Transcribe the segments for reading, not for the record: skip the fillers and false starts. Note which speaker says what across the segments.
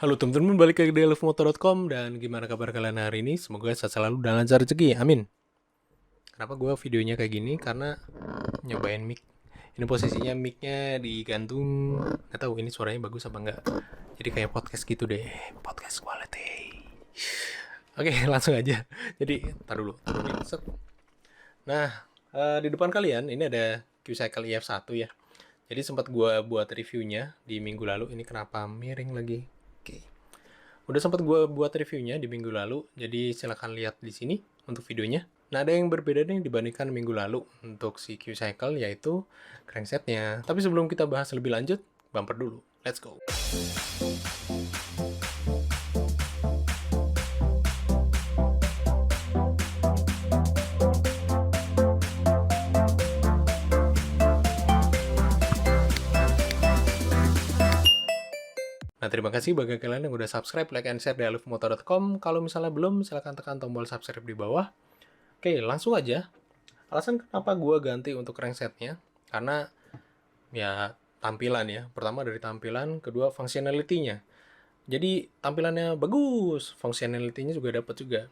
Speaker 1: Halo teman-teman, balik lagi di elefmoto.com. Dan gimana kabar kalian hari ini? Semoga sehat selalu dan lancar rezeki, amin. Kenapa gue videonya kayak gini? Karena nyobain mic. Ini posisinya micnya digantung. Gak tahu ini suaranya bagus apa enggak. Jadi kayak podcast gitu deh, podcast quality. Oke, langsung aja. Jadi tar dulu, turunin set. Nah, di depan kalian ini ada Q-Cycle EF1 ya. Jadi sempat gue buat reviewnya di minggu lalu. Ini kenapa miring lagi? Oke. Udah sempat gue buat reviewnya di minggu lalu, jadi silahkan lihat di sini untuk videonya. Nah, ada yang berbeda nih dibandingkan minggu lalu untuk si Q-Cycle, yaitu cranksetnya. Tapi sebelum kita bahas lebih lanjut, bumper dulu. Let's go! Nah, terima kasih bagi kalian yang udah subscribe, like, and share di alifmoto.com. Kalau misalnya belum, silahkan tekan tombol subscribe di bawah. Oke, langsung aja. Alasan kenapa gue ganti untuk cranksetnya, karena ya tampilan ya. Pertama dari tampilan, kedua functionality-nya. Jadi tampilannya bagus, functionality-nya juga dapat juga.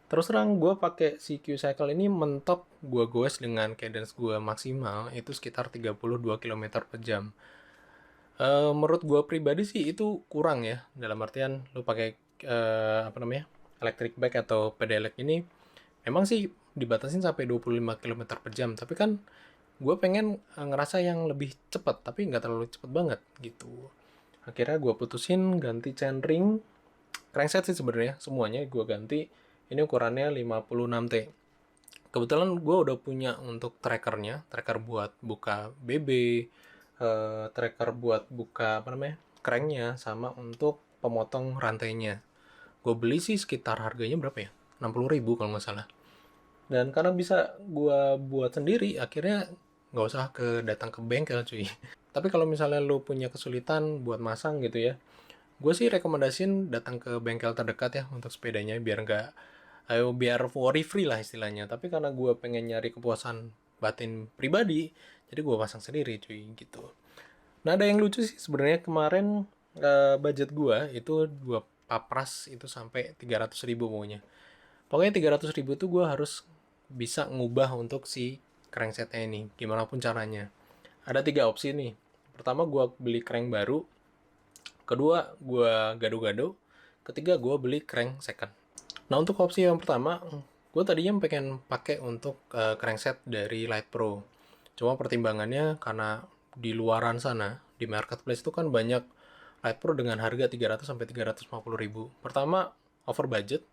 Speaker 1: Terus terang gue pakai si Q-Cycle ini mentok gue goes dengan cadence gue maksimal itu sekitar 32 km per jam. Menurut gue pribadi sih itu kurang ya, dalam artian lu pakai apa namanya, electric bike atau pedelec ini memang sih dibatasin sampai 25 km per jam, tapi kan gue pengen ngerasa yang lebih cepat tapi nggak terlalu cepet banget gitu. Akhirnya gue putusin ganti chainring, crankset sih sebenarnya semuanya gue ganti. Ini ukurannya 56T. Kebetulan gue udah punya untuk trackernya, tracker buat buka BB, tracker buat buka apa namanya, cranknya, sama untuk pemotong rantainya. Gue beli sih sekitar harganya berapa ya? 60.000 kalau nggak salah. Dan karena bisa gue buat sendiri, akhirnya nggak usah datang ke bengkel cuy. Tapi kalau misalnya lo punya kesulitan buat masang gitu ya, gue sih rekomendasiin datang ke bengkel terdekat ya untuk sepedanya, biar worry free lah istilahnya. Tapi karena gue pengen nyari kepuasan batin pribadi, jadi gue pasang sendiri cuy gitu. Nah, ada yang lucu sih sebenarnya kemarin, budget gue itu gue papras itu sampai 300.000 pokoknya. Pokoknya 300.000 tuh gue harus bisa ngubah untuk si cranksetnya ini, gimana pun caranya. Ada 3 opsi nih. Pertama gue beli crank baru, kedua gue gado-gado, ketiga gue beli crank second. Nah, untuk opsi yang pertama, gue tadinya pengen pakai untuk crankset dari Light Pro. Cuma pertimbangannya karena di luaran sana, di marketplace itu kan banyak Light Pro dengan harga 300 sampai 350 ribu. Pertama, over budget.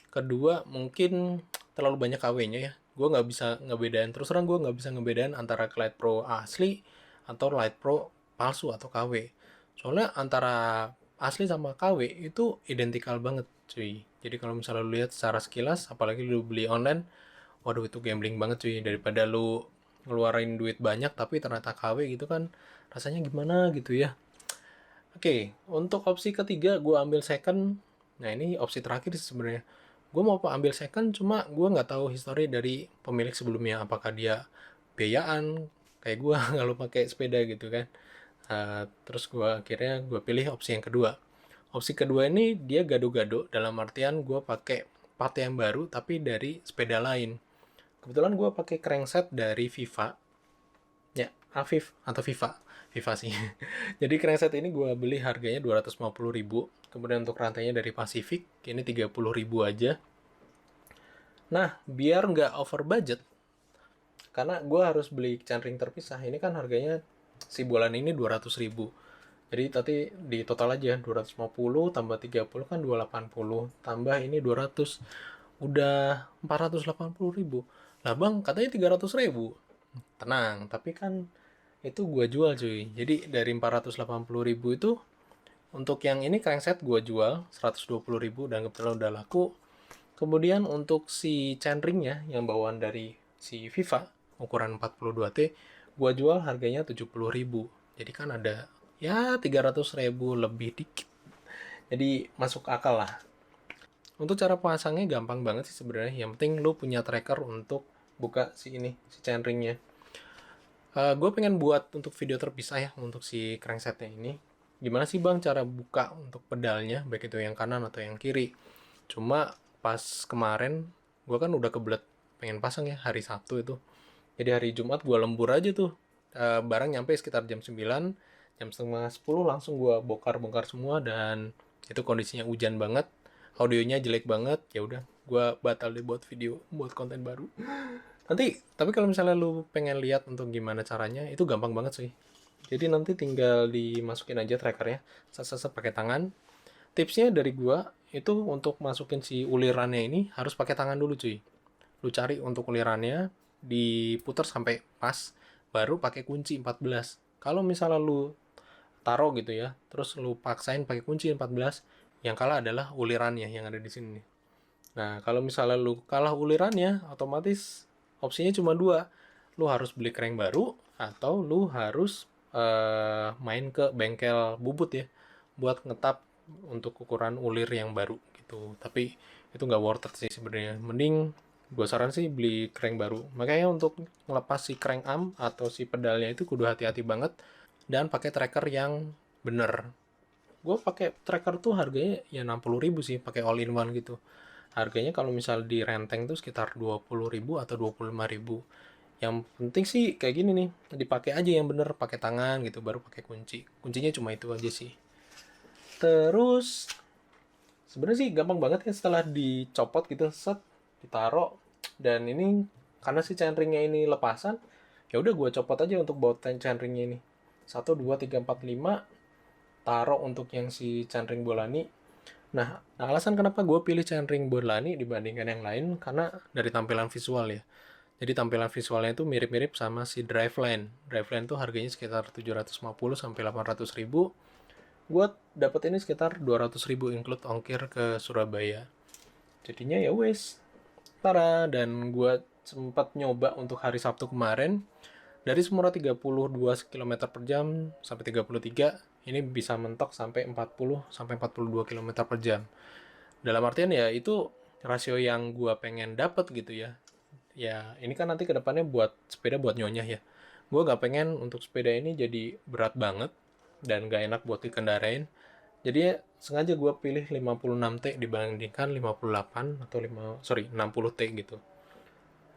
Speaker 1: Kedua, mungkin terlalu banyak KW-nya ya. Gue nggak bisa ngebedain, terus terang gue nggak bisa ngebedain antara Light Pro asli atau Light Pro palsu atau KW. Soalnya antara asli sama KW itu identikal banget cuy. Jadi kalau misalnya lu lihat secara sekilas, apalagi lu beli online, waduh itu gambling banget cuy. Daripada lu ngeluarin duit banyak tapi ternyata KW gitu kan, rasanya gimana gitu ya. Oke, untuk opsi ketiga gue ambil second. Nah, ini opsi terakhir sebenarnya. Gue mau ambil second, cuma gue nggak tahu histori dari pemilik sebelumnya. Apakah dia biayaan kayak gue kalau pakai sepeda gitu kan. Terus gue pilih opsi yang kedua. Opsi kedua ini dia gado-gado, dalam artian gue pakai part yang baru tapi dari sepeda lain. Kebetulan gue pakai crankset dari Viva. Ya, Afif atau Viva. Viva sih. Jadi crankset ini gue beli harganya 250.000. Kemudian untuk rantainya dari Pacific, ini 30.000 aja. Nah, biar nggak over budget, karena gue harus beli chainring terpisah. Ini kan harganya si bulan ini 200.000. Jadi tadi di total aja 250 tambah 30 kan 280. Tambah ini 200. Udah 480.000. Lah bang, katanya 300.000. Tenang, tapi kan itu gue jual cuy. Jadi dari 480.000 itu, untuk yang ini crankset gue jual 120.000 dan kebetulan udah laku. Kemudian untuk si chainringnya yang bawaan dari si Viva ukuran 42T, gue jual harganya 70.000. Jadi kan ada ya 300.000 lebih dikit. Jadi masuk akal lah. Untuk cara pasangnya gampang banget sih sebenarnya. Yang penting lu punya tracker untuk buka si chainringnya. Gue pengen buat untuk video terpisah ya untuk si cranksetnya ini. gimana sih bang cara buka untuk pedalnya, baik itu yang kanan atau yang kiri. Cuma pas kemarin gue kan udah kebelet pengen pasang ya hari Sabtu itu. Jadi hari Jumat gue lembur aja tuh. Barang nyampe sekitar jam 9, jam setengah 10 langsung gue bongkar-bongkar semua, dan itu kondisinya hujan banget, audionya jelek banget. Ya udah, gue batal deh buat video, buat konten baru. Nanti, tapi kalau misalnya lu pengen lihat untuk gimana caranya, itu gampang banget sih. Jadi nanti tinggal dimasukin aja trackernya, set pakai tangan. Tipsnya dari gua itu untuk masukin si ulirannya ini harus pakai tangan dulu cuy. Lu cari untuk ulirannya, diputar sampai pas, baru pakai kunci 14. Kalau misalnya lu taruh gitu ya, terus lu paksain pakai kunci 14, yang kalah adalah ulirannya yang ada di sini. Nah, kalau misalnya lu kalah ulirannya, otomatis opsinya cuma dua. Lu harus beli crank baru, atau lu harus main ke bengkel bubut ya, buat ngetap untuk ukuran ulir yang baru gitu. Tapi itu nggak worth it sih sebenarnya. Mending gue saran sih beli crank baru. Makanya untuk ngelepas si crank arm atau si pedalnya itu kudu hati-hati banget, dan pakai tracker yang bener. Gue pakai tracker tuh harganya ya 60.000 sih, pakai all in one gitu. Harganya kalau misal di renteng tuh sekitar 20.000 atau 25.000. Yang penting sih kayak gini nih, dipakai aja yang bener, pakai tangan gitu, baru pakai kunci. Kuncinya cuma itu aja sih. Terus sebenarnya sih gampang banget ya, setelah dicopot gitu, set, ditaruh. Dan ini karena si chainringnya ini lepasan, ya udah gue copot aja untuk baut chainringnya ini. 1 2 3 4 5, taruh untuk yang si chainring Bolani. Nah, alasan kenapa gue pilih chainring Bolani dibandingkan yang lain, karena dari tampilan visual ya. Jadi tampilan visualnya itu mirip-mirip sama si Driveline. Driveline tuh harganya sekitar 750 sampai 800 ribu. Gue dapet ini sekitar 200 ribu include ongkir ke Surabaya. Jadinya ya wes, tara. Dan gue sempat nyoba untuk hari Sabtu kemarin, dari semula 32 km per jam sampai 33, ini bisa mentok sampai 40 sampai 42 km per jam. Dalam artian ya itu rasio yang gue pengen dapet gitu ya. Ya ini kan nanti kedepannya buat sepeda buat nyonyah ya. Gue gak pengen untuk sepeda ini jadi berat banget dan gak enak buat dikendarain. Jadi ya, sengaja gue pilih 56T dibandingkan 58 atau 60T gitu.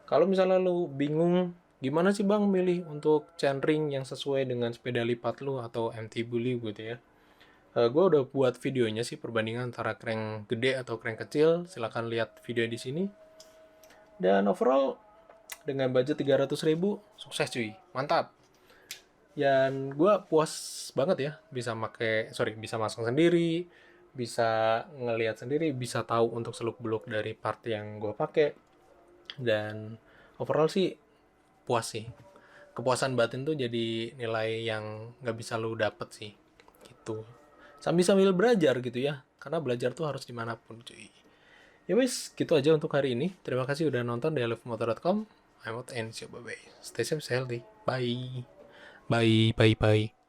Speaker 1: Kalau misalnya lu bingung gimana sih bang milih untuk chainring yang sesuai dengan sepeda lipat lu atau MT Bully gitu ya. Gue udah buat videonya sih, perbandingan antara crank gede atau crank kecil. Silahkan lihat video di sini. Dan overall dengan budget 300 ribu, sukses cuy, mantap. Dan gue puas banget ya, bisa masang sendiri, bisa ngelihat sendiri, bisa tahu untuk seluk beluk dari part yang gue pakai. Dan overall sih puas sih. Kepuasan batin tuh jadi nilai yang nggak bisa lu dapet sih, gitu. Sambil belajar gitu ya, karena belajar tuh harus dimanapun cuy. Ya wis, gitu aja untuk hari ini. Terima kasih udah nonton di ilovemotor.com. I'm out and see you, bye bye. Stay safe, stay healthy. Bye. Bye, bye, bye.